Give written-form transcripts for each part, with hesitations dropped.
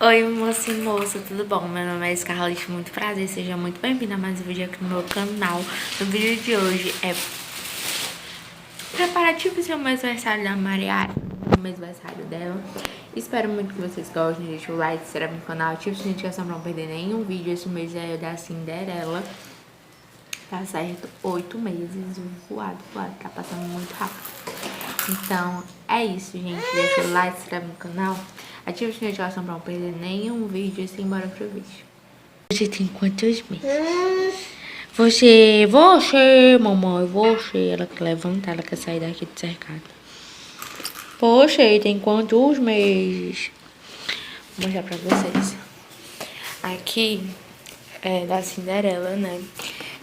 Oi, moça e moça, tudo bom? Meu nome é Scarlett, muito prazer, seja muito bem-vinda a mais um vídeo aqui no meu canal. No vídeo de hoje é preparativos do meu aniversário da Mariara, o meu aniversário dela. Espero muito que vocês gostem, deixa o like, se inscreve no canal, ativa o sininho de notificação pra não perder nenhum vídeo. Esse mês é da Cinderela, tá certo? 8 meses, voado, tá passando muito rápido. Então, é isso, gente. Deixa o like, se inscreve no canal. Ativa o sininho de notificação pra não perder nenhum vídeo e simbora pro vídeo. Você tem quantos meses? Mamãe, você. Ela quer levantar, ela quer sair daqui do cercado. Você tem quantos meses? Vou mostrar pra vocês. Aqui é da Cinderela, né?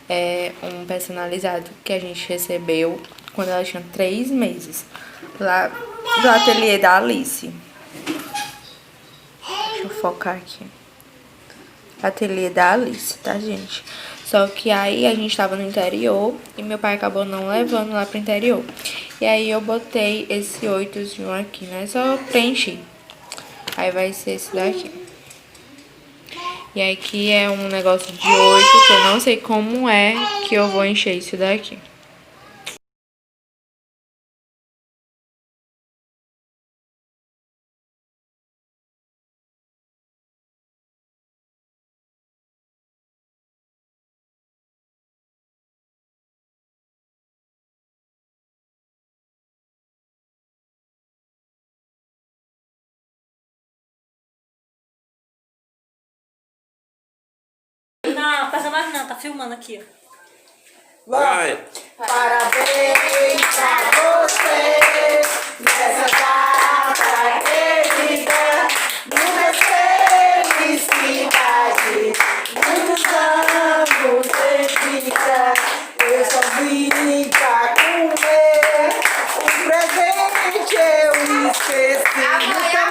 É um personalizado que a gente recebeu quando ela tinha 3 meses. Lá do ateliê da Alice. Deixa eu focar aqui. Ateliê da Alice, tá, gente? Só que aí a gente tava no interior e meu pai acabou não levando lá pro interior. E aí eu botei esse 8zinho aqui, né? Só preenchi. Aí vai ser esse daqui. E aqui é um negócio de 8, que eu não sei como é que eu vou encher isso daqui. Não, passa mais não, tá filmando aqui, ó. Vai! Parabéns pra você nessa data querida, muitas felicidades, muitos anos de vida. Eu só vim pra comer, o presente eu esqueci.